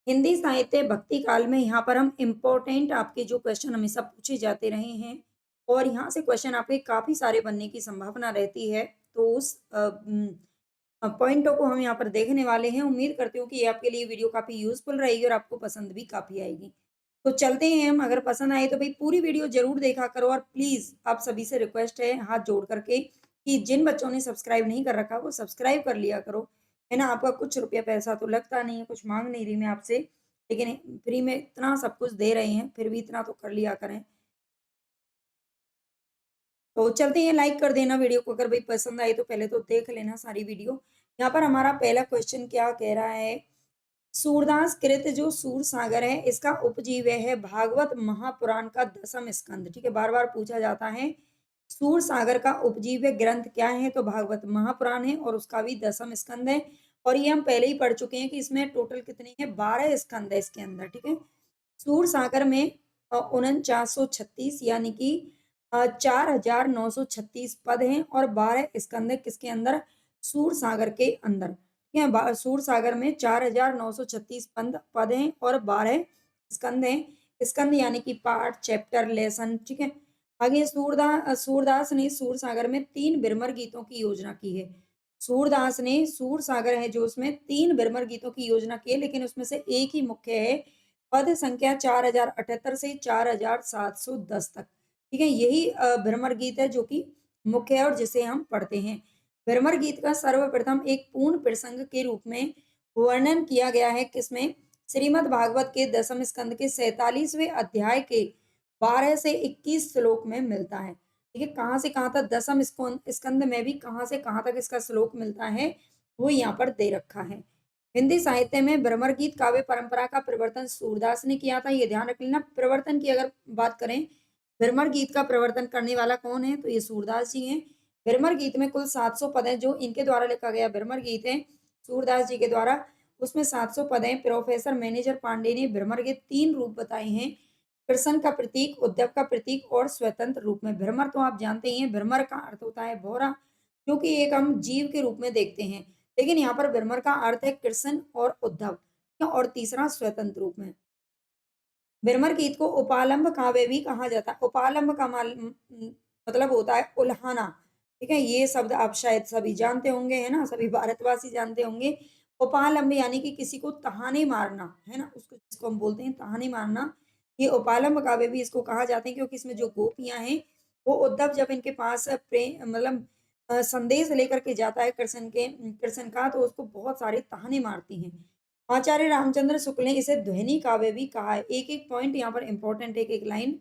हिंदी साहित्य भक्ति काल में यहाँ पर हम इम्पोर्टेंट आपके जो क्वेश्चन हमेशा पूछे जाते रहे हैं और यहाँ से क्वेश्चन आपके काफ़ी सारे बनने की संभावना रहती है। तो उस पॉइंटों को हम यहाँ पर देखने वाले हैं। उम्मीद करती हूँ कि ये आपके लिए वीडियो काफ़ी यूज़फुल रहेगी और आपको पसंद भी काफ़ी आएगी। तो चलते हैं हम, अगर पसंद आए तो भई पूरी वीडियो ज़रूर देखा करो और प्लीज़ आप सभी से रिक्वेस्ट है हाथ जोड़ कर के कि जिन बच्चों ने सब्सक्राइब नहीं कर रखा वो सब्सक्राइब कर लिया करो। है ना? आपका कुछ रुपया पैसा तो लगता नहीं है, कुछ माँग नहीं रही मैं आपसे, लेकिन फ्री में इतना सब कुछ दे रहे हैं, फिर भी इतना तो कर लिया करें। तो चलते हैं, लाइक कर देना वीडियो को, अगर भाई पसंद आई तो पहले तो देख लेना सारी वीडियो। यहाँ पर हमारा पहला क्वेश्चन क्या कह रहा है, सूरदास कृत जो सूरसागर है इसका उपजीव्य है भागवत महापुराण का दसम स्कंद। ठीक है, बार-बार पूछा जाता है सूरसागर का उपजीव्य ग्रंथ क्या है, तो भागवत महापुराण है और उसका भी दसम स्कंद है। और ये हम पहले ही पढ़ चुके हैं कि इसमें टोटल कितने हैं, 12 स्कंद है इसके अंदर। ठीक है, सूरसागर में 4936 यानी कि 4936 पद हैं और 12 स्कंद है किसके अंदर, सूरसागर के अंदर। ठीक है, सूरसागर में 4936 पद हैं और 12 स्कंद हैं। स्कंद यानी कि पार्ट, चैप्टर, लेसन। ठीक है, आगे सूरदास ने सूरसागर में 3 बिरमर गीतों की योजना की है। सूरदास ने सूरसागर है जो उसमें 3 बिरमर गीतों की योजना की है, लेकिन उसमें से एक ही मुख्य है, पद संख्या 4078 से 4710 तक। ठीक है, यही भ्रमर गीत है जो कि मुख्य है और जिसे हम पढ़ते हैं। भ्रमर गीत का सर्वप्रथम एक पूर्ण प्रसंग के रूप में वर्णन किया गया है किसमें, श्रीमद् भागवत के दसम स्कंद के 47वें अध्याय के 12 से 21 श्लोक में मिलता है। ठीक है, कहाँ से कहाँ तक दसम स्कंद में भी कहाँ से कहाँ तक इसका श्लोक मिलता है वो यहाँ पर दे रखा है। हिंदी साहित्य में भ्रमर गीत काव्य परंपरा का प्रवर्तन सूरदास ने किया था, ये ध्यान रख लेना। प्रवर्तन की अगर बात करें, भ्रमर गीत का प्रवर्तन करने वाला कौन है, तो ये सूरदास जी हैं। भ्रमर गीत में कुल 700 पद हैं जो इनके द्वारा लिखा गया भ्रमर गीत है सूरदास जी के द्वारा, उसमें 700 पद हैं। प्रोफेसर मैनेजर पांडे ने भ्रमर के 3 रूप बताए हैं, कृष्ण का प्रतीक, उद्धव का प्रतीक और स्वतंत्र रूप में। भ्रमर तो आप जानते ही हैं, भ्रमर का अर्थ होता है भौरा, जो कि एक हम जीव के रूप में देखते हैं, लेकिन यहाँ पर भ्रमर का अर्थ है कृष्ण और उद्धव, और तीसरा स्वतंत्र रूप में। भ्रमर गीत को उपालंब काव्य भी कहा जाता है। उपालंब का मतलब होता है उल्हाना। ठीक है, ये शब्द आप शायद सभी जानते होंगे, है ना, सभी भारतवासी जानते होंगे। उपालंब यानी कि किसी को तहाने मारना, है ना, उसको जिसको हम बोलते हैं तहाने मारना, ये उपालंब काव्य भी इसको कहा जाता है, क्योंकि इसमें जो गोपियां हैं वो उद्धव जब इनके पास प्रेम मतलब संदेश लेकर के जाता है कृष्ण का, तो उसको बहुत सारे ताने मारती हैं। आचार्य रामचंद्र शुक्ल ने इसे ध्वनि काव्य भी कहा है। एक-एक पॉइंट यहाँ पर इम्पोर्टेंट है, एक-एक लाइन।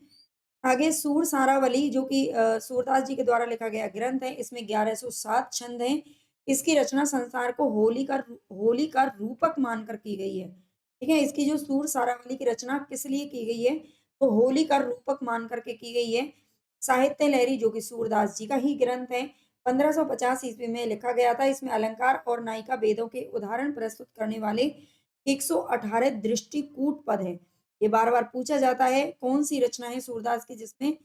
आगे सूर सारावली जो कि सूरदास जी के द्वारा लिखा गया ग्रंथ है, इसमें 1107 छंद हैं। इसकी रचना संसार को होली का रूपक मानकर की गई है। ठीक है, इसकी जो सूर सारावली की रचना किस लिए की गई है, तो होली का रूपक मान करके की गई है। साहित्य लहरी जो कि सूरदास जी का ही ग्रंथ है, 1550 ईस्वी में लिखा गया था। इसमें अलंकार और नायिका भेदों के उदाहरण प्रस्तुत करने वाले 118 दृष्टिकूट पद हैं। ये बार-बार पूछा जाता है, कौन-सी रचना है सूरदास की जिसमें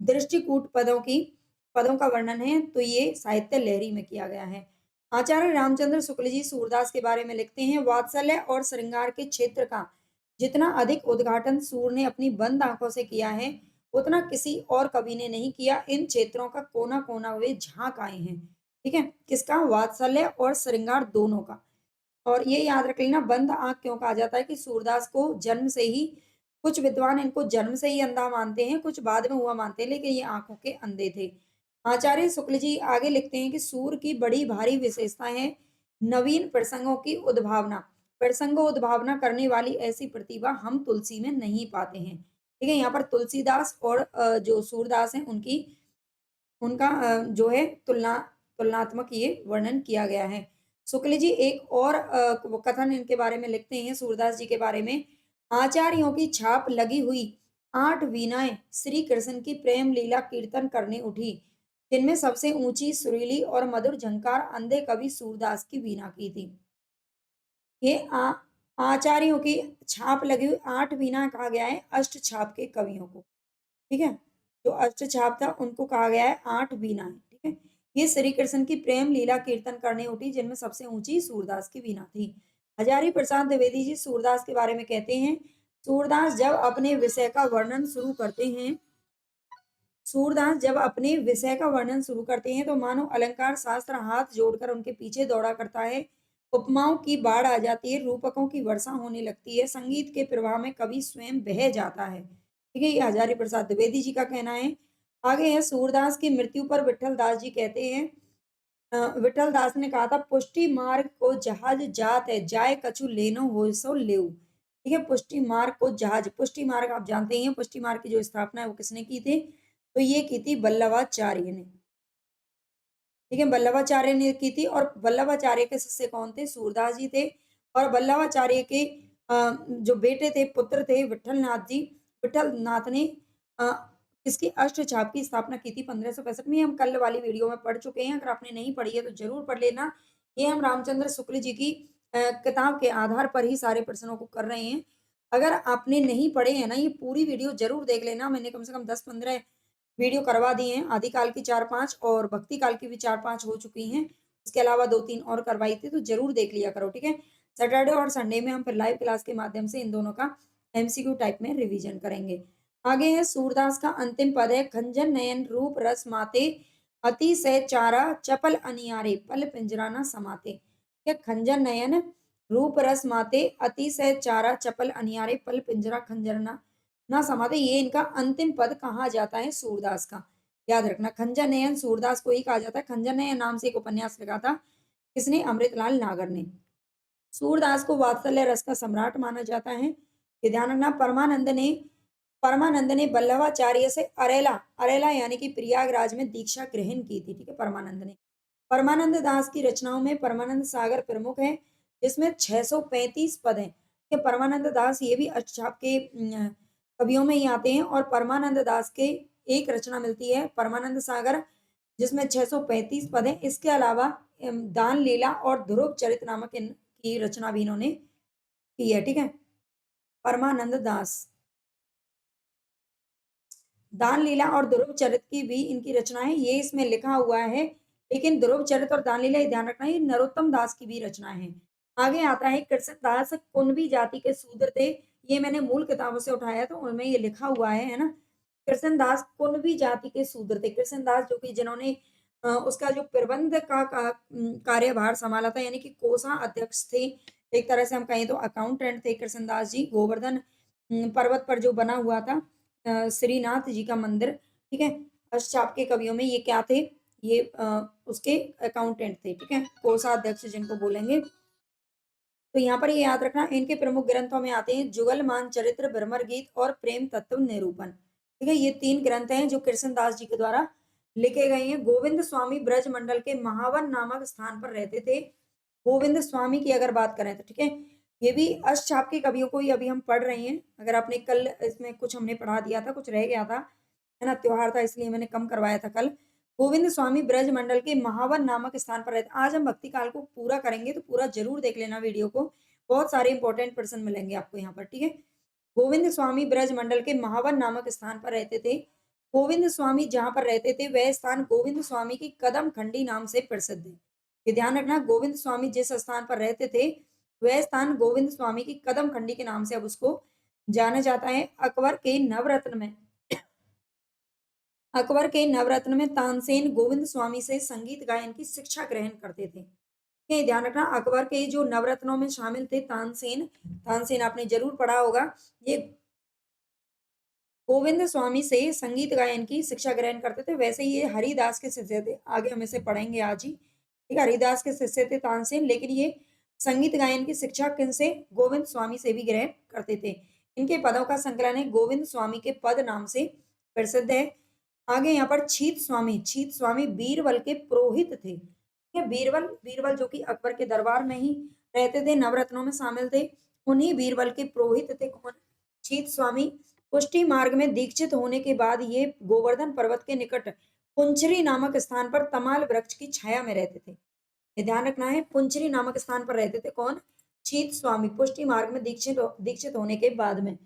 दृष्टिकूट पदों का वर्णन है, तो ये साहित्य लहरी में किया गया है। आचार्य रामचंद्र शुक्ल जी सूरदास के बारे में लिखते हैं, वात्सल्य और श्रृंगार के क्षेत्र का जितना अधिक उद्घाटन सूर ने अपनी बंद आंखों से किया है, उतना किसी और कवि ने नहीं किया। इन क्षेत्रों का कोना-कोना वे झाँक आए हैं। ठीक है? किसका? वात्सल्य और श्रृंगार दोनों का। और ये याद रख लेना, बंद आँख क्यों कहा जाता है कि सूरदास को जन्म से ही, कुछ विद्वान इनको जन्म से ही अंधा मानते हैं, कुछ बाद में हुआ मानते हैं, लेकिन ये आँखों के अंधे थे। आचार्य शुक्ल जी आगे लिखते हैं कि सूर की बड़ी भारी विशेषता है नवीन प्रसंगों की उद्भावना। प्रसंगों उद्भावना करने वाली ऐसी प्रतिभा हम तुलसी में नहीं पाते हैं। ठीक है, यहाँ पर तुलसीदास और जो सूरदास हैं उनका जो है तुलनात्मक ये वर्णन किया गया है। शुक्ल जी एक और कथन इनके बारे में लिखते हैं सूरदास जी के बारे में, आचार्यों की छाप लगी हुई 8 वीणाएँ श्री कृष्ण की प्रेम लीला कीर्तन करने उठी, जिनमें सबसे ऊँची, सुरीली और मधुर झंकार अंधे कवि सूरदास की वीणा की थी। ये आचार्यों की छाप लगी हुई 8 वीणा कहा गया है अष्ट छाप के कवियों को। ठीक है? जो अष्टछाप था उनको कहा गया है 8 वीणाएँ, ठीक है? ये श्री कृष्ण की प्रेम लीला कीर्तन करने उठी, जिनमें सबसे ऊँची सूरदास की वीणा थी। हजारी प्रसाद द्विवेदी जी सूरदास के बारे में कहते हैं, सूरदास जब अपने विषय का वर्णन शुरू करते हैं सूरदास जब अपने विषय का वर्णन शुरू करते हैं तो मानो अलंकार शास्त्र हाथ जोड़कर उनके पीछे दौड़ा करता है। उपमाओं की बाढ़ आ जाती है, रूपकों की वर्षा होने लगती है, संगीत के प्रवाह में कवि स्वयं बह जाता है। ठीक है, ये हजारी प्रसाद द्विवेदी जी का कहना है। आगे है सूरदास की मृत्यु पर विठल दास जी कहते हैं, विठल दास ने कहा था, पुष्टि मार्ग को जहाज जात है, जाय कछु लेनो हो सो लेऊ। ठीक है, पुष्टि मार्ग को जहाज, पुष्टि मार्ग आप जानते ही हैं, पुष्टि मार्ग की जो स्थापना है वो किसने की थी? तो ये की थी वल्लभाचार्य ने। ठीक है, वल्लभाचार्य ने की थी और वल्लभाचार्य के शिष्य कौन थे? सूरदास जी थे। और वल्लभाचार्य के जो बेटे थे, पुत्र थे विठल नाथ जी, विठल नाथ ने अ, इसकी अष्टछाप की स्थापना की थी 1565 में। हम कल वाली वीडियो में पढ़ चुके हैं, अगर आपने नहीं पढ़ी है तो जरूर पढ़ लेना। ये हम रामचंद्र शुक्ल जी की किताब के आधार पर ही सारे प्रश्नों को कर रहे हैं। अगर आपने नहीं पढ़े हैं ना, ये पूरी वीडियो जरूर देख लेना। मैंने कम से कम 10-15 वीडियो करवा दिए हैं, आदिकाल की 4-5 और भक्ति काल की भी 4-5 हो चुकी हैं। इसके अलावा 2-3 और करवाई थी, तो ज़रूर देख लिया करो, ठीक है? सैटरडे और संडे में हम फिर लाइव क्लास के माध्यम से इन दोनों का एमसीक्यू टाइप में रिवीजन करेंगे। आगे है सूरदास का अंतिम पद है, खंजन नयन रूप रस माते, अतिशय चारा चपल अनियारे, पल पिंजरा न समाते। ठीक है, खंजन नयन रूप रस माते, अतिशय चारा चपल अनियारे, पल पिंजरा खंजर ना समाते। ये इनका अंतिम पद कहा जाता है सूरदास का। याद रखना, खंजर नयन सूरदास को ही कहा जाता है। खंजर नयन नाम से एक उपन्यास लिखा था, किसने? अमृतलाल नागर ने। सूरदास को वात्सल्य रस का सम्राट माना जाता है। ये ध्यान रखना। परमानंद ने वल्लभाचार्य से अरेला अरेला यानी कि प्रयागराज में दीक्षा ग्रहण की थी। ठीक है, परमानंद ने। परमानंद दास की रचनाओं में परमानंद सागर प्रमुख है, जिसमें 635 पद हैं। कि परमानंद दास ये भी अष्टछाप के कवियों में ही आते हैं। और परमानंद दास के एक रचना मिलती है परमानंद सागर, जिसमें 635 पद हैं। इसके अलावा दान लीला और ध्रुव चरित नामक की रचना भी इन्होंने की है। ठीक है, परमानंद दास दान लीला और ध्रुव चरित की भी इनकी रचना है, ये इसमें लिखा हुआ है। लेकिन ध्रुव चरित और दान लीला ये ध्यान रखना, ये नरोत्तम दास की भी रचना है। आगे आता है कृष्ण दास कुणबी जाति के शूद्र थे। ये मैंने मूल किताबों से उठाया तो उनमें ये लिखा हुआ है ना। कृष्ण दास कुणबी जाति के शूद्र थे। कृष्ण दास जो कि जिन्होंने उसका जो प्रबंध का कार्यभार संभाला था, यानी कि कोषाध्यक्ष थे। एक तरह से हम कहें तो अकाउंटेंट थे कृष्ण दास जी। गोवर्धन पर्वत पर जो बना हुआ था श्रीनाथ जी का मंदिर, ठीक है, अष्टचाप के कवियों में ये क्या थे? ये उसके अकाउंटेंट थे। ठीक है, कोषाध्यक्ष जिनको बोलेंगे। तो यहाँ पर ये याद रखना, इनके प्रमुख ग्रंथों में आते हैं जुगलमान चरित्र, भ्रमर गीत और प्रेम तत्व निरूपण। ठीक है, ये 3 ग्रंथ हैं जो कृष्णदास जी के द्वारा लिखे गए हैं। गोविंद स्वामी ब्रज मंडल के महावन नामक स्थान पर रहते थे। गोविंद स्वामी की अगर बात करें तो ठीक है, ये भी अष्टचाप के कवियों को ही अभी हम पढ़ रहे हैं। अगर आपने कल इसमें कुछ हमने पढ़ा दिया था, कुछ रह गया था, है ना, त्योहार था इसलिए मैंने कम करवाया था कल। गोविंद स्वामी ब्रज मंडल के महावन नामक स्थान पर रहते। आज हम भक्ति काल को पूरा करेंगे, तो पूरा जरूर देख लेना वीडियो को। बहुत सारे इंपॉर्टेंट पर्सन मिलेंगे आपको यहाँ पर। ठीक है, गोविंद स्वामी ब्रज मंडल के महावन नामक स्थान पर रहते थे। गोविंद स्वामी जहां पर रहते थे वह स्थान गोविंद स्वामी की कदम खंडी नाम से प्रसिद्ध है। ये ध्यान रखना, गोविंद स्वामी जिस स्थान पर रहते थे वह स्थान गोविंद स्वामी की कदम खंडी के नाम से अब उसको जाना जाता है। अकबर के नवरत्न में तानसेन गोविंद स्वामी से संगीत गायन की शिक्षा ग्रहण करते थे। ये ध्यान रखना, अकबर के जो नवरत्नों में शामिल थे तानसेन। तानसेन आपने जरूर पढ़ा होगा। ये गोविंद स्वामी से संगीत गायन की शिक्षा ग्रहण करते थे। वैसे ये हरिदास के शिष्य थे, आगे हम इसे पढ़ेंगे आज ही। ठीक है, हरिदास के शिष्य थे तानसेन, लेकिन ये संगीत गायन की शिक्षा किनसे? गोविंद स्वामी से भी ग्रहण करते थे। इनके पदों का संकलन है गोविंद स्वामी के पद नाम से प्रसिद्ध है। आगे यहाँ पर छीत स्वामी बीरबल के पुरोहित थे। ठीक है, बीरबल बीरबल जो कि अकबर के दरबार में ही रहते थे, नवरत्नों में शामिल थे। उन्हीं बीरबल के पुरोहित थे कौन? छीत स्वामी। पुष्टि मार्ग में दीक्षित होने के बाद ये गोवर्धन पर्वत के निकट पुंचरी नामक स्थान पर तमाल वृक्ष की छाया में रहते थे। ये ध्यान रखना है, पुंचरी नामक स्थान पर रहते थे कौन? छीत स्वामी। पुष्टि मार्ग में दीक्षित होने के बाद में।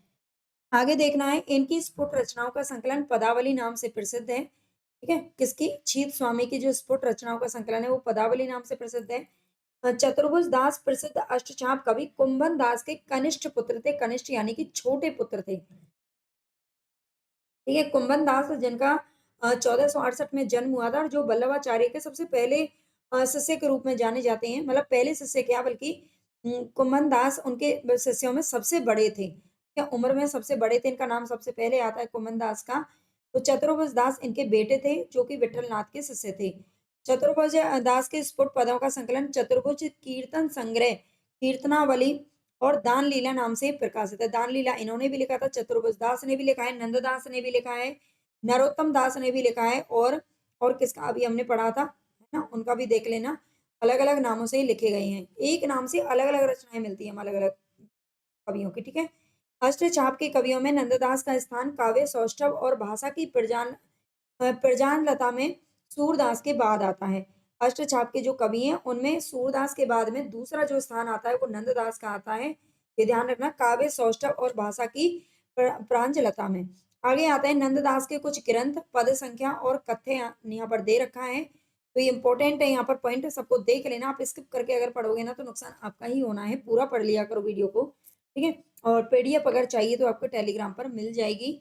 आगे देखना है, इनकी स्फुट रचनाओं का संकलन पदावली नाम से प्रसिद्ध है। ठीक है, किसकी? छीत स्वामी की जो स्फुट रचनाओं का संकलन है वो पदावली नाम से प्रसिद्ध है। चतुर्भुज दास प्रसिद्ध अष्टचाप कवि कुंभन दास के कनिष्ठ पुत्र थे। कनिष्ठ यानी कि छोटे पुत्र थे। ठीक है, कुंभन दास जिनका 1468 में जन्म हुआ था और जो वल्लभाचार्य के सबसे पहले शिष्य के रूप में जाने जाते हैं। मतलब पहले शिष्य क्या बल्कि कुंभन दास उनके शिष्यों में सबसे बड़े थे। क्या उम्र में सबसे बड़े थे, इनका नाम सबसे पहले आता है कुंभन दास का। तो चतुर्भुज दास इनके बेटे थे जो कि विठल नाथ के शिष्य थे। चतुर्भुज दास के स्फुट पदों का संकलन चतुर्भुज कीर्तन संग्रह, कीर्तनावली और दान लीला नाम से प्रकाशित है। दान लीला इन्होंने भी लिखा था, चतुर्भुज दास ने भी लिखा है, नंददास ने भी लिखा है, नरोत्तम दास ने भी लिखा है और किसका अभी हमने पढ़ा था, है ना? उनका भी देख लेना। अलग-अलग नामों से ही लिखे गए हैं। एक नाम से अलग-अलग रचनाएँ मिलती हैं अलग-अलग कवियों की, ठीक है? अष्टचाप के कवियों में नंददास का स्थान काव्य सौष्ठव और भाषा की प्रजान लता में सूरदास के बाद आता है। अष्टचाप के जो कवि हैं, उनमें सूरदास के बाद में दूसरा जो स्थान आता है, वो नंददास का आता है। ये ध्यान रखना, काव्य, सौष्ठव और भाषा की प्रांजलता में। आगे आता है नंददास के कुछ ग्रंथ, पद संख्या और कथ्य यहाँ पर दे रखा है। तो ये इंपॉर्टेंट है, यहाँ पर पॉइंट सबको देख लेना। आप स्किप करके अगर पढ़ोगे ना तो नुकसान आपका ही होना है। पूरा पढ़ लिया करो वीडियो को, ठीक है? और पीडीएफ अगर चाहिए तो आपको टेलीग्राम पर मिल जाएगी।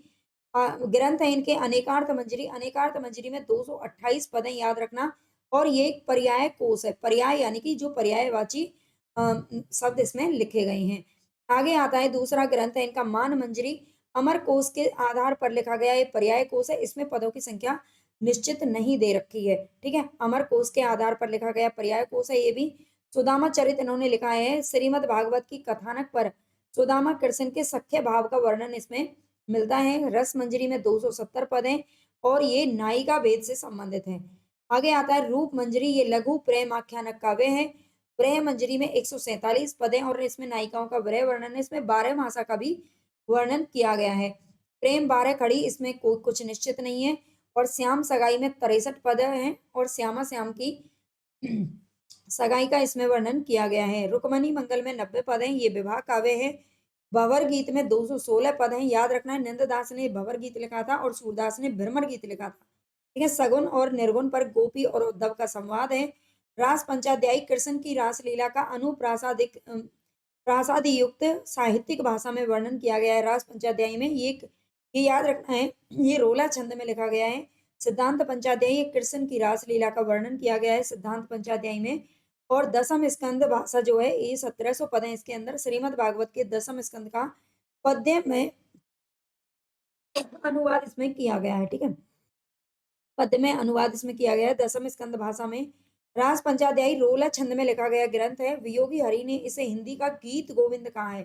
ग्रंथ है इनके अनेकार्थ मंजरी। अनेकार्थ मंजरी में 228 पद हैं, याद रखना। और ये एक पर्याय कोश है। पर्याय यानी कि जो पर्यायवाची शब्द इसमें लिखे गए हैं। आगे आता है दूसरा ग्रंथ है इनका मान मंजरी। अमर कोश के आधार पर लिखा गया ये पर्याय कोश है। इसमें पदों की संख्या निश्चित नहीं दे रखी है, ठीक है? अमर कोश के आधार पर लिखा गया पर्याय कोश है ये भी। सुदामा चरित इन्होंने लिखा है। श्रीमद् भागवत की कथानक पर सुदामा कृष्ण के सख्य भाव का वर्णन इसमें मिलता है। रस मंजरी में 270 पद हैं और ये नायिका भेद से संबंधित है। आगे आता है रूप मंजरी। ये लघु प्रेम आख्यानक काव्य है। प्रेम मंजरी में 147 पद हैं और इसमें नायिकाओं का विरह वर्णन है। इसमें 12 मासा का भी वर्णन किया गया है। प्रेम 12 खड़ी, इसमें कुछ निश्चित नहीं है। और श्याम सगाई में 63 पद हैं और श्यामा श्याम की सगाई का इसमें वर्णन किया गया है। रुक्मणी मंगल में 90 पद हैं। ये विवाह काव्य है। भंवर गीत में 216 पद हैं। याद रखना है, नंददास ने भंवर गीत लिखा था और सूरदास ने भ्रमर गीत लिखा था। ठीक है, सगुन और निर्गुण पर गोपी और उद्धव का संवाद है। रास पंचाध्यायी कृष्ण की रासलीला का अनुप्रासादिक प्रासाद युक्त साहित्यिक भाषा में वर्णन किया गया है। रास पंचाध्यायी में ये याद रखना है, ये रोला छंद में लिखा गया है। सिद्धांत पंचाध्यायी कृष्ण की रासलीला का वर्णन किया गया है सिद्धांत पंचाध्यायी में। और दसम स्कंद भाषा जो है ये 1700 पद है इसके अंदर। श्रीमद् भागवत के दसम स्कंद का पद्य में अनुवाद इसमें किया गया है, ठीक है? पद्य में अनुवाद इसमें किया गया है दसम स्कंद भाषा में। रास पंचाध्यायी रोला छंद में लिखा गया ग्रंथ है। वियोगी हरि ने इसे हिंदी का गीत गोविंद कहा है।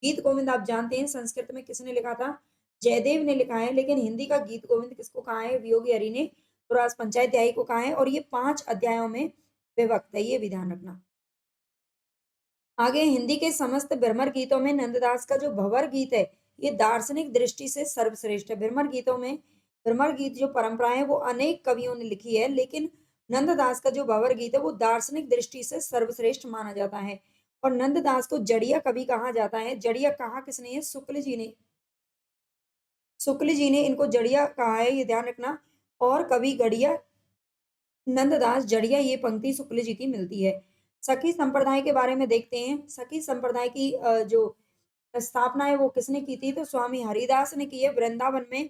गीत गोविंद आप जानते हैं संस्कृत में किसने लिखा था? जयदेव ने लिखा है। लेकिन हिंदी का गीत गोविंद किसको कहा है? वियोगी हरि ने। तो रास पंचाध्यायी को कहा है और ये 5 अध्यायों में विभक्त है, ये भी ध्यान रखना। आगे हिंदी के समस्त भ्रमर गीतों में नंददास का जो भंवर गीत है ये दार्शनिक दृष्टि से सर्वश्रेष्ठ है। भ्रमर गीतों में भ्रमर गीत जो परंपरा है वो अनेक कवियों ने लिखी है, लेकिन नंददास का जो भंवर गीत है वो दार्शनिक दृष्टि से सर्वश्रेष्ठ माना जाता है। और नंददास को जड़िया कवि कहा जाता है। जड़िया कहा किसने है? शुक्ल जी ने। शुक्ल जी ने इनको जड़िया कहा है, ये ध्यान रखना। और कवि गड़िया नंददास जड़िया, ये पंक्ति शुक्ल जी की मिलती है। सखी संप्रदाय के बारे में देखते हैं। सखी संप्रदाय की जो स्थापना है वो किसने की थी? तो स्वामी हरिदास ने की है। वृंदावन में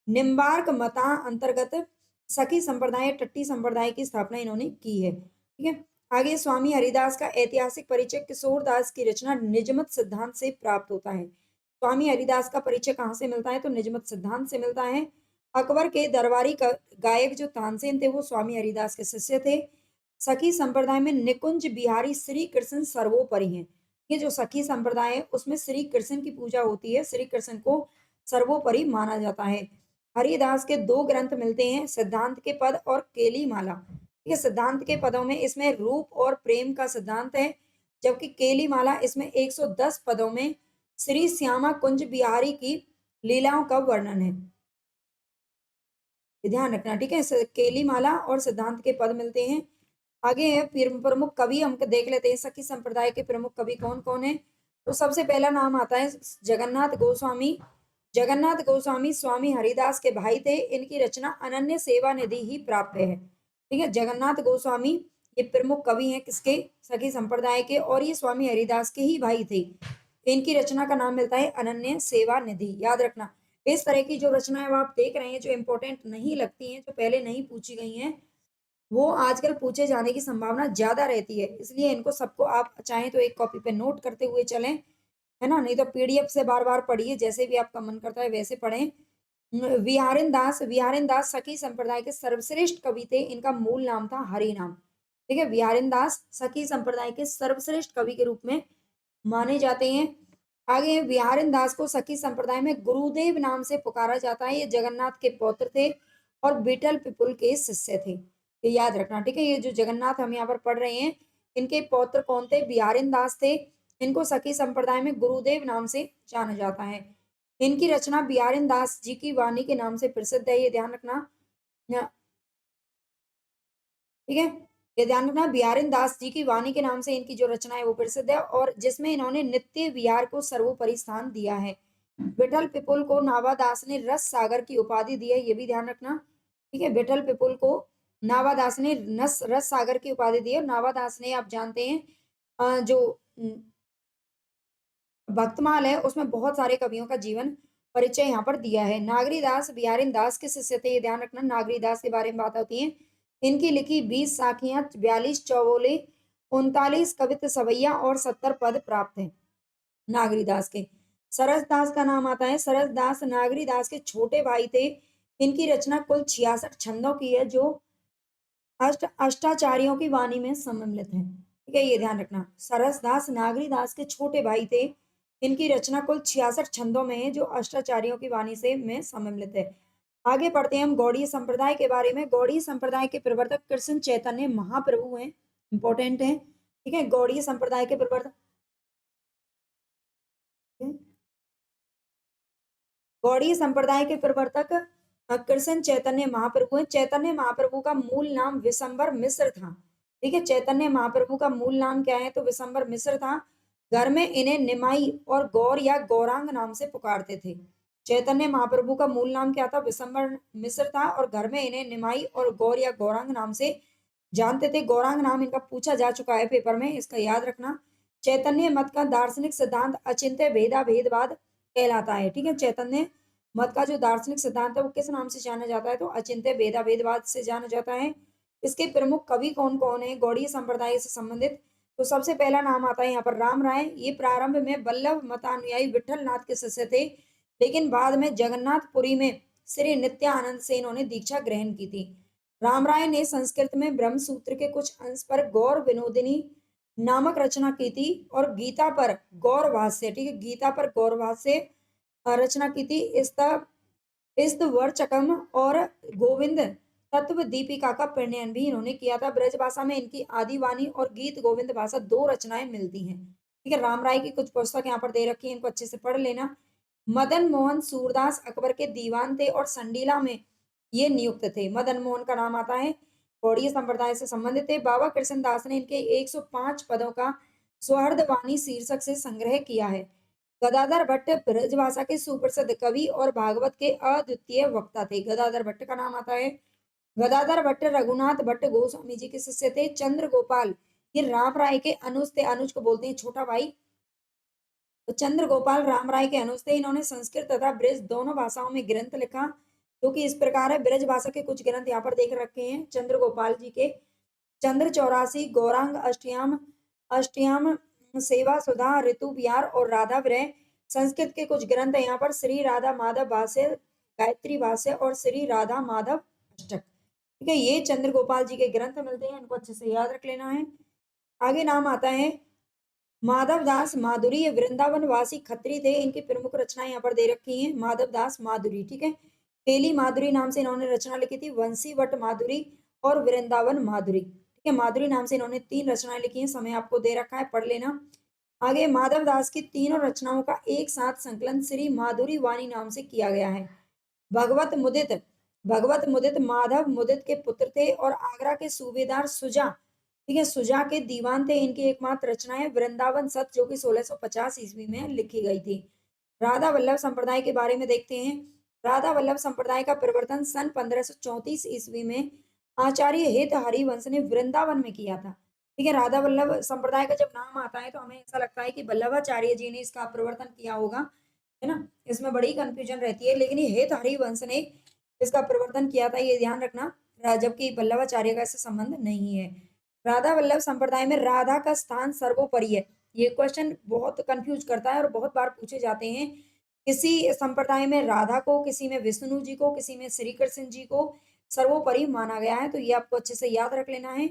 निम्बार्क मता अंतर्गत सखी संप्रदाय टट्टी संप्रदाय की स्थापना इन्होंने की है, ठीक है? आगे स्वामी हरिदास का ऐतिहासिक परिचय किशोर दास की रचना निजमत सिद्धांत से प्राप्त होता है। स्वामी हरिदास का परिचय कहाँ से मिलता है? तो निजमत सिद्धांत से मिलता है। अकबर के दरबारी गायक जो तानसेन थे वो स्वामी हरिदास के शिष्य थे। सखी संप्रदाय में निकुंज बिहारी श्री कृष्ण सर्वोपरि हैं। ये जो सखी संप्रदाय है उसमें श्री कृष्ण की पूजा होती है। श्री कृष्ण को सर्वोपरि माना जाता है। हरिदास के 2 ग्रंथ मिलते हैं, सिद्धांत के पद और केली माला। ठीक है, सिद्धांत के पदों में इसमें रूप और प्रेम का सिद्धांत है, जबकि केली माला इसमें 110 पदों में श्री श्यामा कुंज बिहारी की लीलाओं का वर्णन है। ध्यान रखना, ठीक है? केली माला और सिद्धांत के पद मिलते हैं। आगे है प्रमुख कवि, हम देख लेते हैं सखी संप्रदाय के प्रमुख कवि कौन कौन है। तो सबसे पहला नाम आता है जगन्नाथ गोस्वामी। जगन्नाथ गोस्वामी स्वामी हरिदास के भाई थे। इनकी रचना अनन्य सेवा निधि ही प्राप्त है, ठीक है? जगन्नाथ गोस्वामी ये प्रमुख कवि हैं किसके? सखी संप्रदाय के, और ये स्वामी हरिदास के ही भाई थे। इनकी रचना का नाम मिलता है अनन्य सेवा निधि, याद रखना। इस तरह की जो रचनाएं आप देख रहे हैं, जो इंपॉर्टेंट नहीं लगती हैं, जो पहले नहीं पूछी गई हैं, वो आजकल पूछे जाने की संभावना ज्यादा रहती है, इसलिए इनको सबको आप चाहें तो एक कॉपी पे नोट करते हुए चलें, है ना? नहीं तो पीडीएफ से बार बार पढ़िए, जैसे भी आपका मन करता है वैसे पढ़ें। विहारिन दास सखी संप्रदाय के सर्वश्रेष्ठ कवि थे। इनका मूल नाम था हरिनाम। ठीक है, विहारिन दास सखी संप्रदाय के सर्वश्रेष्ठ कवि के रूप में माने जाते हैं। आगे विहारिन दास को सखी संप्रदाय में गुरुदेव नाम से पुकारा जाता है। ये जगन्नाथ के पौत्र थे और विठल पिपुल के शिष्य थे, ये याद रखना। ठीक है, ये जो जगन्नाथ हम यहाँ पर पढ़ रहे हैं, इनके पौत्र कौन थे? बिहारिन दास थे। इनको सखी संप्रदाय में गुरुदेव नाम से जाना जाता है। इनकी रचना बिहारिन दास जी की वाणी के नाम से प्रसिद्ध है, ये ध्यान रखना। ठीक है, ये ध्यान रखना, बिहारिन दास जी की वाणी के नाम से इनकी जो रचना है वो प्रसिद्ध है, और जिसमें इन्होंने नित्य विहार को सर्वोपरि स्थान दिया है। विठल पिपुल को नावादास ने रस सागर की उपाधि दी है, ये भी ध्यान रखना। ठीक है, विठल पिपुल को नावादास ने रस सागर की उपाधि दी है। नावादास ने, आप जानते हैं, जो भक्तमाल है उसमें बहुत सारे कवियों का जीवन परिचय यहाँ पर दिया है। नागरीदास बिहारिन दास के शिष्य थे, ये ध्यान रखना। नागरीदास के बारे में बात होती है। इनकी लिखी 20 साखियां, 42 चौबोले, 39 कवित्त सवैया और 70 पद प्राप्त हैं नागरीदास के। सरसदास का नाम आता है। सरसदास नागरीदास के छोटे भाई थे। इनकी रचना कुल 66 छंदों की है, जो अष्टाचार्यों की वाणी में सम्मिलित है। ठीक है, ये ध्यान रखना। सरसदास नागरीदास के छोटे भाई थे। इनकी रचना कुल 66 छंदों में है, जो अष्टाचार्यों की वाणी से में सम्मिलित है। आगे पढ़ते हैं हम गौड़ीय संप्रदाय के बारे में। गौड़ीय संप्रदाय के प्रवर्तक कृष्ण चैतन्य महाप्रभु हैं, इंपॉर्टेंट है। ठीक है, गौड़ीय संप्रदाय के प्रवर्तक, गौड़ीय संप्रदाय के प्रवर्तक कृष्ण चैतन्य महाप्रभु हैं। चैतन्य महाप्रभु का मूल नाम विशंबर मिश्र था। ठीक है, चैतन्य महाप्रभु का मूल नाम क्या है? तो विशंबर मिश्र था। घर में इन्हें निमाई और गौर या गौरांग नाम से पुकारते थे। चैतन्य महाप्रभु का मूल नाम क्या था? विशंबर मिश्र था, और घर में इन्हें निमाई और गौर या गौरांग नाम से जानते थे। गौरांग नाम इनका पूछा जा चुका है पेपर में, इसका याद रखना। चैतन्य मत का दार्शनिक सिद्धांत अचिंत्य भेदा भेदवाद कहलाता है। ठीक है, चैतन्य मत का जो दार्शनिक सिद्धांत है वो किस नाम से जाना जाता है? तो अचिंत्य भेदा भेदवाद से जाना जाता है। इसके प्रमुख कवि कौन कौन है गौड़ीय संप्रदाय से संबंधित? तो सबसे पहला नाम आता है यहाँ पर राम राय। ये प्रारंभ में वल्लभ मतानुयायी विठल नाथ के शिष्य थे, लेकिन बाद में जगन्नाथपुरी में श्री नित्यानंद से इन्होंने दीक्षा ग्रहण की थी। राम राय ने संस्कृत में ब्रह्म सूत्र के कुछ अंश पर गौर विनोदिनी नामक रचना की थी, और गीता पर गौर भाष्य, ठीक है, गीता पर गौर भाष्य रचना की थी। इस्त वर्चकम और गोविंद तत्व दीपिका का प्रणयन भी इन्होंने किया था। ब्रज भाषा में इनकी आदिवाणी और गीत गोविंद भाषा 2 रचनाएं मिलती हैं। ठीक है, राम राय की कुछ पुस्तक यहाँ पर दे रखी है, इनको अच्छे से पढ़ लेना। मदन मोहन सूरदास अकबर के दीवान थे और संडीला में ये नियुक्त थे। मदन मोहन का नाम आता है, गौड़ीय संप्रदाय से संबंधित थे। बाबा कृष्णदास ने इनके 105 पदों का सौहार्दवाणी शीर्षक से संग्रह किया है। गदाधर भट्ट ब्रजभाषा के सुप्रसिद्ध कवि और भागवत के अद्वितीय वक्ता थे। गदाधर भट्ट का नाम आता है। गदाधर भट्ट रघुनाथ भट्ट गोस्वामी जी के शिष्य थे। चंद्र गोपाल ये राम राय के अनुज थे, अनुज को बोलते हैं छोटा भाई। तो चंद्र गोपाल राम राय के अनुज थे। इन्होंने संस्कृत तथा ब्रज दोनों भाषाओं में ग्रंथ लिखा, जो कि इस प्रकार है। ब्रज भाषा के कुछ ग्रंथ यहाँ पर देख रखे हैं चंद्र गोपाल जी के। चंद्र 84, गौरांग अष्टयाम, अष्टयाम सेवा सुधा, ऋतु विहार और राधा विरह। संस्कृत के कुछ ग्रंथ है यहाँ पर, श्री राधा माधव भाष्य, गायत्री भाष्य और श्री राधा माधव अष्टक। ठीक है, ये चंद्र गोपाल जी के ग्रंथ मिलते हैं, इनको अच्छे से याद रख लेना है। आगे नाम आता है माधव दास माधुरी। ये वृंदावन वासी खत्री थे। इनकी प्रमुख रचनाएं यहाँ पर दे रखी हैं। माधव दास माधुरी, ठीक है, पेली माधुरी नाम से इन्होंने रचना लिखी थी, वंशी वट माधुरी और वृंदावन माधुरी। ठीक है, माधुरी नाम से इन्होंने 3 रचनाएं लिखी हैं, समय आपको दे रखा है, पढ़ लेना। आगे माधव दास की तीनों रचनाओं का एक साथ संकलन श्री माधुरी वाणी नाम से किया गया है। भगवत मुदित माधव मुदित के पुत्र थे और आगरा के सूबेदार सुजा, ठीक है, सुजा के दीवान थे। इनकी एकमात्र रचना है वृंदावन सत, जो कि 1650 ईस्वी में लिखी गई थी। राधा वल्लभ संप्रदाय के बारे में देखते हैं। राधा वल्लभ संप्रदाय का प्रवर्तन सन 1534 ईस्वी में आचार्य हित हरिवंश ने वृंदावन में किया था। ठीक है, राधा वल्लभ संप्रदाय का जब नाम आता है तो हमें ऐसा लगता है कि वल्लभाचार्य जी ने इसका प्रवर्तन किया होगा, है ना? इसमें बड़ी कन्फ्यूजन रहती है, लेकिन ये हित हरिवंश ने इसका प्रवर्तन किया था, ये ध्यान रखना। जबकि वल्लभाचार्य का इससे संबंध नहीं है। राधा वल्लभ संप्रदाय में राधा का स्थान सर्वोपरि है। ये क्वेश्चन बहुत कंफ्यूज करता है और बहुत बार पूछे जाते हैं। किसी संप्रदाय में राधा को, किसी में विष्णु जी को, किसी में श्री कृष्ण जी को सर्वोपरि माना गया है, तो ये आपको अच्छे से याद रख लेना है।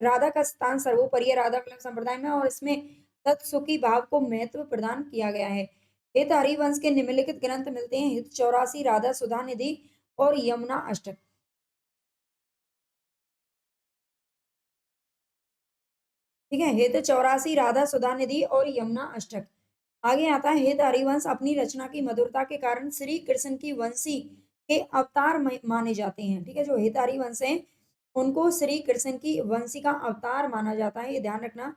राधा का स्थान सर्वोपरि है राधा वल्लभ संप्रदाय में, और इसमें तत्सुखी भाव को महत्व प्रदान किया गया है। हित हरिवंश के निम्नलिखित ग्रंथ मिलते हैं: हित 84, राधा सुधा निधि और यमुना अष्टक। ठीक है, हित 84, राधा सुधा निधि और यमुना अष्टक। आगे आता है हित हरिवंश अपनी रचना की मधुरता के कारण श्री कृष्ण की वंशी के अवतार माने जाते हैं। ठीक है, जो हित हरिवंश हैं उनको श्री कृष्ण की वंशी का अवतार माना जाता है, ये ध्यान रखना।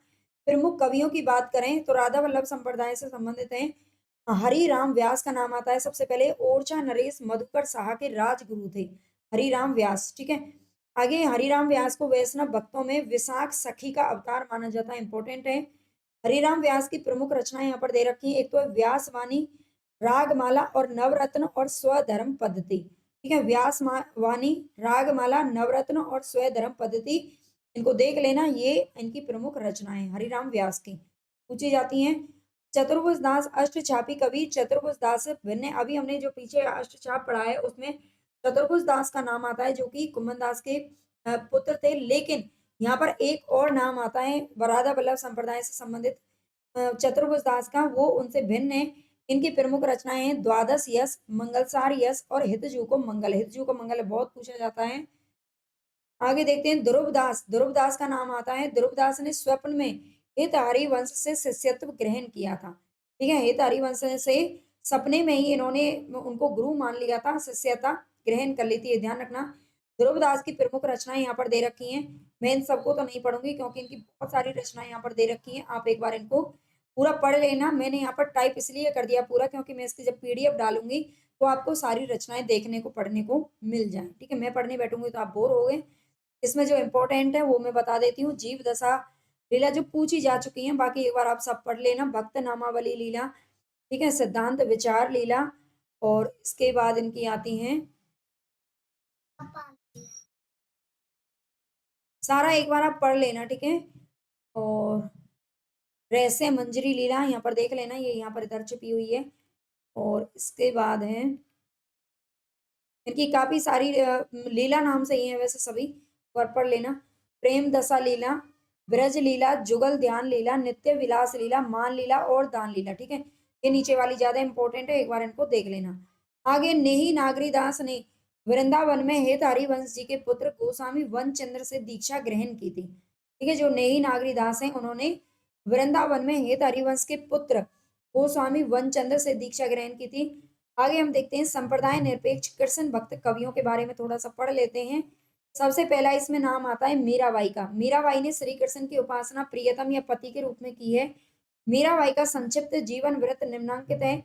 प्रमुख कवियों की बात करें तो राधा वल्लभ संप्रदाय से संबंधित हैं हरि राम व्यास का नाम आता है सबसे पहले। ओरछा नरेश मधुकर साहा के राजगुरु थे हरि राम व्यास। ठीक है, आगे हरिराम व्यास को वैष्णव भक्तों में विशाख सखी का अवतार माना जाता है, इंपॉर्टेंट है। हरिराम व्यास की प्रमुख रचनाएं यहाँ पर दे रखी है। एक तो है व्यासवाणी, रागमाला और नवरत्न और स्वधर्म पद्धति। ठीक है, वाणी, रागमाला, नवरत्न और स्वधर्म पद्धति, इनको देख लेना, ये इनकी प्रमुख रचनाएं हरिराम व्यास की पूछी जाती हैं। चतुर्भुज दास अष्टछापी कवि चतुर्भुज दास भिन्न, अभी हमने जो पीछे अष्टछाप पढ़ा है उसमें चतुर्भुज दास का नाम आता है जो कि कुमन दास के पुत्र थे, लेकिन यहाँ पर एक और नाम आता है राधा वल्लभ संप्रदाय से संबंधित चतुर्भुज दास का, वो उनसे भिन्न है। इनकी प्रमुख रचनाएं हैं द्वादश यश, मंगलसार यश और हितजू को मंगल। हितजू को मंगल बहुत पूछा जाता है। आगे देखते हैं ध्रुवदास। ध्रुवदास का नाम आता है। ध्रुवदास ने स्वप्न में हित हरिवंश से शिष्यत्व ग्रहण किया था। ठीक है, हित हरिवंश से सपने में ही इन्होंने उनको गुरु मान लिया था, शिष्यता ग्रहण कर ली थी, ये ध्यान रखना। ध्रुवदास की प्रमुख रचनाएं यहाँ पर दे रखी हैं। मैं इन सबको तो नहीं पढ़ूंगी क्योंकि इनकी बहुत सारी रचनाएं यहाँ पर दे रखी हैं, आप एक बार इनको पूरा पढ़ लेना। मैंने यहाँ पर टाइप इसलिए कर दिया पूरा क्योंकि मैं इसकी जब पीडीएफ डालूंगी तो आपको सारी रचनाएं देखने को पढ़ने को मिल जाए। ठीक है, मैं पढ़ने बैठूंगी तो आप बोर हो गए। इसमें जो इम्पोर्टेंट है वो मैं बता देती हूँ। जीव दशा लीला जो पूछी जा चुकी है, बाकी एक बार आप सब पढ़ लेना। भक्त नामावली लीला, ठीक है, सिद्धांत विचार लीला, और इसके बाद इनकी आती हैं, सारा एक बार आप पढ़ लेना। ठीक है, और रहस्य मंजरी लीला यहाँ पर देख लेना, ये यहाँ पर इधर छुपी हुई है। और इसके बाद है इनकी काफी सारी लीला नाम से ही है वैसे सभी, और पढ़ लेना। प्रेम दशा लीला, ब्रज लीला, जुगल ध्यान लीला, नित्य विलास लीला, मान लीला और दान लीला। ठीक है, ये नीचे वाली ज्यादा इंपॉर्टेंट है, एक बार इनको देख लेना। आगे नेही नागरीदास ने वृंदावन में हेत हरिवंश जी के पुत्र गोस्वामी वनचंद्र से दीक्षा ग्रहण की थी। ठीक है, जो नेही नागरीदास हैं उन्होंने वृंदावन में हेत हरिवंश के पुत्र गोस्वामी वनचंद्र से दीक्षा ग्रहण की थी। आगे हम देखते हैं संप्रदाय निरपेक्ष कृष्ण भक्त कवियों के बारे में थोड़ा सा पढ़ लेते हैं। सबसे पहला इसमें नाम आता है मीराबाई का। मीराबाई ने श्री कृष्ण की उपासना प्रियतम या पति के रूप में की है। मीराबाई का संक्षिप्त जीवन वृत्त निम्नांकित है।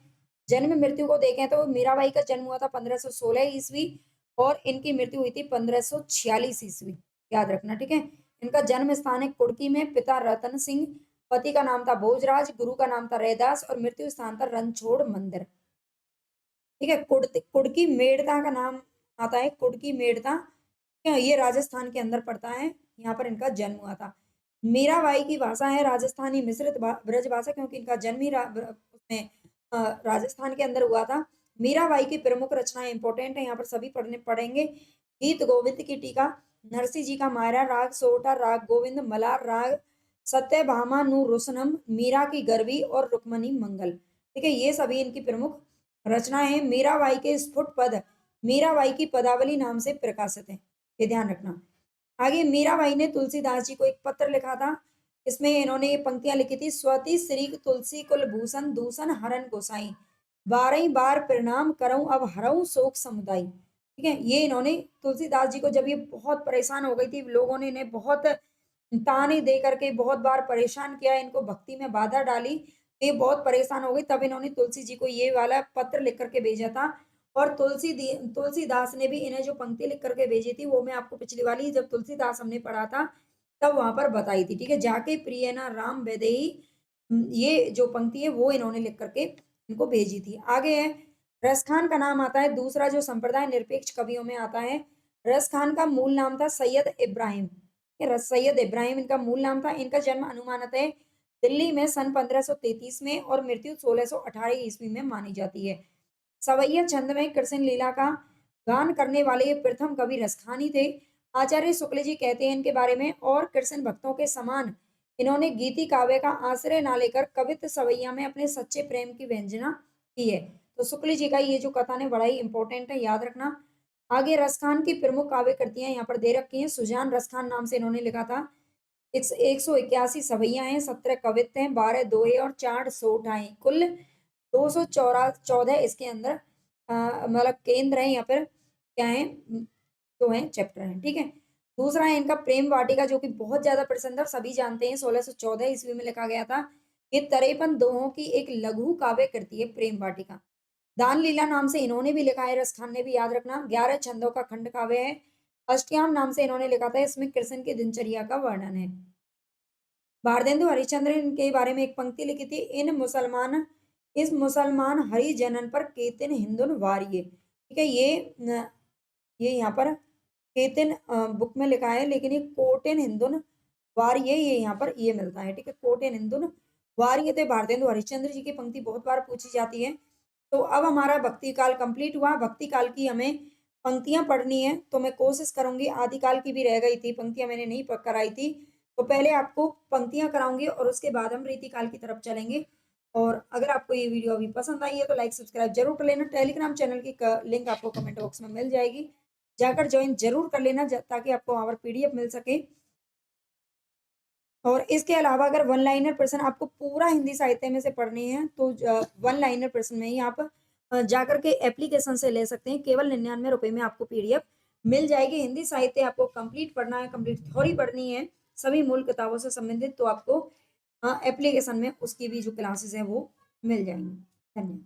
जन्म मृत्यु को देखें तो मीराबाई का जन्म हुआ था 1516 ईस्वी और इनकी मृत्यु हुई थी 1546 ईस्वी, याद रखना। ठीक है, इनका जन्म स्थान है कुड़की में। पिता रतन सिंह, पति का नाम था भोजराज, गुरु का नाम था रैदास और मृत्यु स्थान था रणछोड़ मंदिर। ठीक है, कुड़की मेड़ता का नाम आता है, कुड़की मेड़ता, ये राजस्थान के अंदर पड़ता है, यहाँ पर इनका जन्म हुआ था। मीराबाई की भाषा है राजस्थानी मिश्रित ब्रज भाषा, क्योंकि इनका जन्म ही उसमें राजस्थान के अंदर हुआ था। मीराबाई की प्रमुख रचनाएं इंपॉर्टेंट है, यहाँ पर सभी पढ़ने पढ़ेंगे। गीत गोविंद की टीका, नरसिंह जी का मायरा, राग सोटा, राग गोविंद, मलार राग, सत्यभामा नु रुसनम, मीरा की गरवी और रुक्मणी मंगल। ठीक है, ये सभी इनकी प्रमुख रचनाएं हैं। मीराबाई के स्फुट पद मीराबाई की पदावली नाम से प्रकाशित है, ये ध्यान रखना। आगे मीराबाई ने तुलसीदास जी को एक पत्र लिखा था, इसमें इन्होंने ये पंक्तियां लिखी थी: स्वती श्री तुलसी कुल भूषण दूषण हरण गोसाई, बारही बार प्रणाम करऊं अब हरऊं शोक समुदाय। ठीक है, ये इन्होंने तुलसीदास जी को, जब ये बहुत परेशान हो गई थी, लोगों ने इन्हें बहुत ताने दे करके बहुत बार परेशान किया, इनको भक्ति में बाधा डाली, ये बहुत परेशान हो गई, तब इन्होंने तुलसी जी को ये वाला पत्र लिख करके भेजा था और तुलसीदास ने भी इन्हें जो पंक्ति लिख करके भेजी थी वो मैं आपको पिछली वाली जब तुलसीदास हमने पढ़ा था तब वहां पर बताई थी। ठीक है, जाके प्रिय ना राम वैदेही, ये जो पंक्ति है वो इन्होंने लिख करके इनको भेजी थी। आगे है रस खान का नाम आता है, दूसरा जो संप्रदाय निरपेक्ष कवियों में आता है। रस खान का मूल नाम था सैयद इब्राहिम, रस सैयद इब्राहिम इनका मूल नाम था। इनका जन्म अनुमानतः है दिल्ली में सन 1533 में और मृत्यु 1618 ईस्वी में मानी जाती है। सवैया छंद में कृष्ण लीला का गान करने वाले ये प्रथम कवि रसखानी थे। आचार्य शुक्ल जी कहते हैं इनके बारे में, और कृष्ण भक्तों के समान इन्होंने गीति काव्य का आश्रय ना लेकर कवित्व सवैया में अपने सच्चे प्रेम की व्यंजना की है। तो शुक्ल जी का ये जो कथन है बड़ा ही इंपॉर्टेंट है, याद रखना। आगे रसखान की प्रमुख काव्य कृतियां यहाँ पर दे रखी हैं। सुजान रसखान नाम से इन्होंने लिखा था। 181 सवैया हैं, 17 कवित्व हैं, 12 दोहे और 4 सोठाएं, कुल 214 इसके अंदर मतलब केंद्र है, या फिर क्या है जो है चैप्टर है। ठीक है, दूसरा है इनका प्रेम वाटिका जो कि बहुत ज्यादा प्रसिद्ध है, सभी जानते हैं 1614 ईस्वी में लिखा गया था। ये 53 दोहों की एक लघु काव्य कृति है प्रेम वाटिका। दान लीला नाम से इन्होंने भी लिखा है, रसखान ने भी, याद रखना। 11 छंदों का खंड काव्य है। अष्टयाम नाम से इन्होंने लिखा था, इसमें कृष्ण की दिनचर्या का वर्णन है। भारतेंदु हरिश्चंद्र के बारे में एक पंक्ति लिखी थी, इस मुसलमान हरिजनन पर केतिन हिंदुन वारिये। ठीक है, ये यहाँ पर केतिन बुक में लिखा है, लेकिन ये कोटिन हिंदुन वारिये ये यहाँ पर ये मिलता है। ठीक है, कोटिन हिंदुन वारिये थे भारतेंदु हरिश्चंद्र जी की पंक्ति बहुत बार पूछी जाती है। तो अब हमारा भक्ति काल कंप्लीट हुआ। भक्ति काल की हमें पंक्तियां पढ़नी है, तो मैं कोशिश करूंगी, आदिकाल की भी रह गई थी पंक्तियां मैंने नहीं कराई थी, तो पहले आपको पंक्तियां कराऊंगी और उसके बाद हम रीतिकाल की तरफ चलेंगे। और अगर आपको ये वीडियो अभी पसंद आई है तो लाइक सब्सक्राइब जरूर कर लेना। टेलीग्राम चैनल की लिंक आपको कमेंट बॉक्स में मिल जाएगी, जाकर ज्वाइन जरूर कर लेना ताकि आपको वहां पर पीडीएफ मिल सके। और इसके अलावा अगर वन लाइनर प्रश्न आपको पूरा हिंदी साहित्य में से पढ़ने हैं तो वन लाइनर प्रश्न में ही आप जाकर के एप्लीकेशन से ले सकते हैं। केवल 99 रुपए में आपको पीडीएफ मिल जाएगी। हिंदी साहित्य आपको कंप्लीट पढ़ना है, कंप्लीट थ्योरी पढ़नी है सभी मूल किताबों से संबंधित, तो आपको एप्लीकेशन में उसकी भी जो क्लासेस है वो मिल जाएंगी। धन्यवाद।